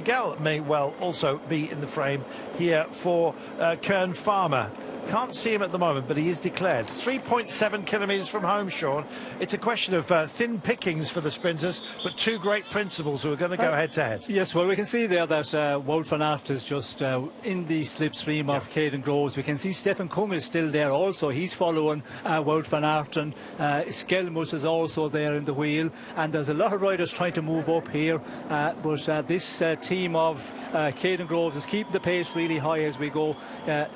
Miguel may well also be in the frame here for Kern Farmer. Can't see him at the moment, but he is declared. 3.7 kilometres from home, Sean. It's a question of thin pickings for the sprinters, but two great principals who are going to go head-to-head. Yes, well, we can see there that Wout van Aert is just in the slipstream of Caden Groves. We can see Stefan Kung is still there also. He's following Wout van Aert, and Skelmus is also there in the wheel. And there's a lot of riders trying to move up here, but this team of Caden Groves is keeping the pace really high as we go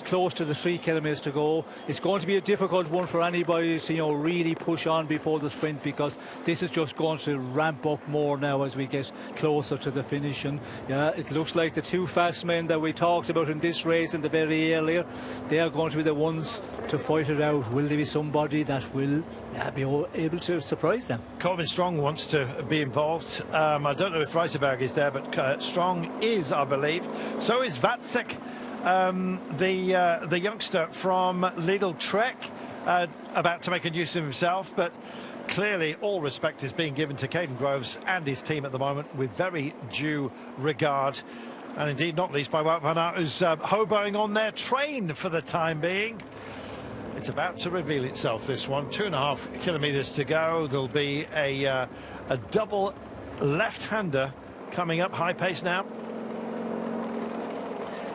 close to the 3 kilometres to go. It's going to be a difficult one for anybody to really push on before the sprint, because this is just going to ramp up more now as we get closer to the finish. And it looks like the two fast men that we talked about in this race in the very earlier, they are going to be the ones to fight it out. Will there be somebody that will be able to surprise them? Corbin Strong wants to be involved. I don't know if Reiterberg is there, but Strong is, I believe. So is Vatsek, the youngster from Lidl Trek, about to make a nuisance of himself, but clearly all respect is being given to Caden Groves and his team at the moment, with very due regard, and indeed not least by Wout van Aert, who's hoboing on their train for the time being. It's about to reveal itself, this one. 2.5 kilometres to go. There'll be a double left-hander coming up, high pace now.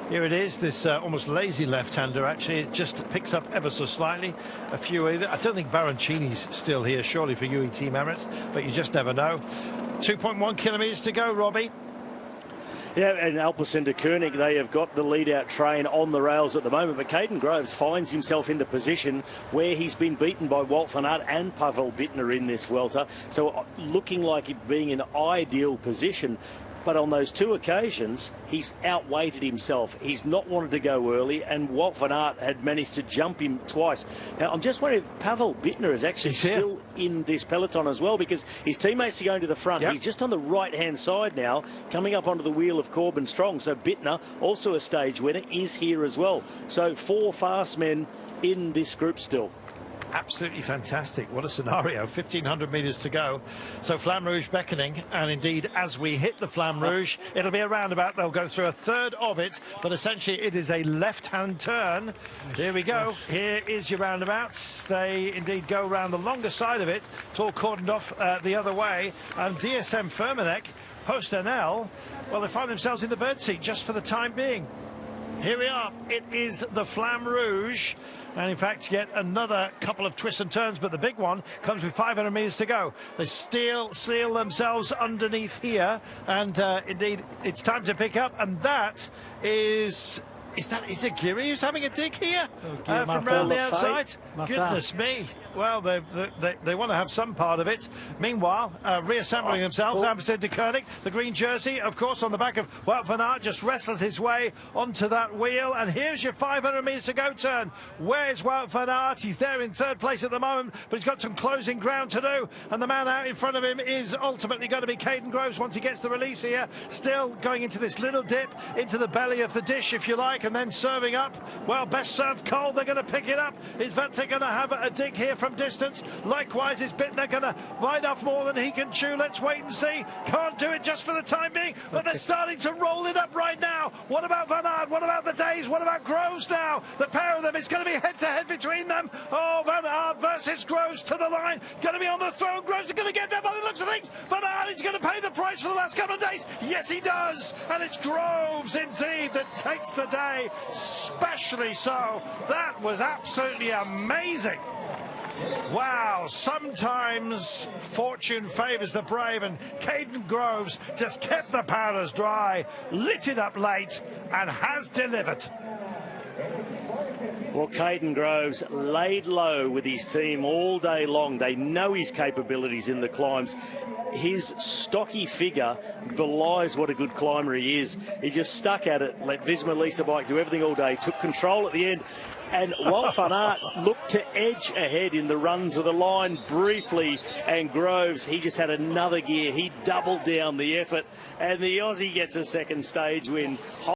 Here it is, this almost lazy left-hander. Actually, it just picks up ever so slightly. A few either. I don't think Baroncini's still here, surely, for UE Team Emirates, but you just never know. 2.1 kilometres to go, Robbie. Yeah, and Alpecin Koenig, they have got the lead-out train on the rails at the moment, but Caden Groves finds himself in the position where he's been beaten by Wout van Aert and Pavel Bittner in this Vuelta, so looking like it being an ideal position. But on those two occasions, he's outweighted himself. He's not wanted to go early, and Wout van Aert had managed to jump him twice. Now, I'm just wondering if Pavel Bittner is actually still in this peloton as well, because his teammates are going to the front. Yep. He's just on the right-hand side now, coming up onto the wheel of Corbin Strong. So Bittner, also a stage winner, is here as well. So 4 fast men in this group still. Absolutely fantastic. What a scenario. 1,500 metres to go. So Flamme Rouge beckoning, and indeed as we hit the Flamme Rouge, it'll be a roundabout. They'll go through a third of it, but essentially it is a left-hand turn. Here we go. Here is your roundabouts. They indeed go round the longer side of it. It's all cordoned off the other way, and DSM Firmenich, post-NL, well, they find themselves in the birdseat just for the time being. Here we are. It is the Flamme Rouge, and in fact yet another couple of twists and turns, but the big one comes with 500 metres to go. They seal themselves underneath here, and indeed it's time to pick up, and that is it Geary who's having a dig here from around the outside? Goodness me. Well, they want to have some part of it. Meanwhile, reassembling themselves, Alpecin Koenig, the green jersey, of course, on the back of Wout van Aert, just wrestles his way onto that wheel. And here's your 500 metres to go turn. Where's Wout van Aert? He's there in third place at the moment, but he's got some closing ground to do. And the man out in front of him is ultimately going to be Caden Groves once he gets the release here. Still going into this little dip into the belly of the dish, if you like, and then serving up. Well, best served cold. They're going to pick it up. Is Vatsek going to have a dig here from distance? Likewise, is Bittner going to bite off more than he can chew? Let's wait and see. Can't do it just for the time being, but they're starting to roll it up right now. What about Van Aert? What about the Days? What about Groves now? The pair of them, it's going to be head-to-head between them. Oh, Van Aert versus Groves to the line. Going to be on the throne. Groves is going to get there by the looks of things. Van Aert is going to pay the price for the last couple of days. Yes, he does. And it's Groves, indeed, that takes the day. Especially so. That was absolutely amazing. Wow, sometimes fortune favours the brave, and Caden Groves just kept the powders dry, lit it up late, and has delivered. Well, Caden Groves laid low with his team all day long. They know his capabilities in the climbs. His stocky figure belies what a good climber he is. He just stuck at it, let Visma Lease bike do everything all day, took control at the end. And Wout van Aert looked to edge ahead in the run to the line briefly, and Groves, he just had another gear. He doubled down the effort, and the Aussie gets a second stage win.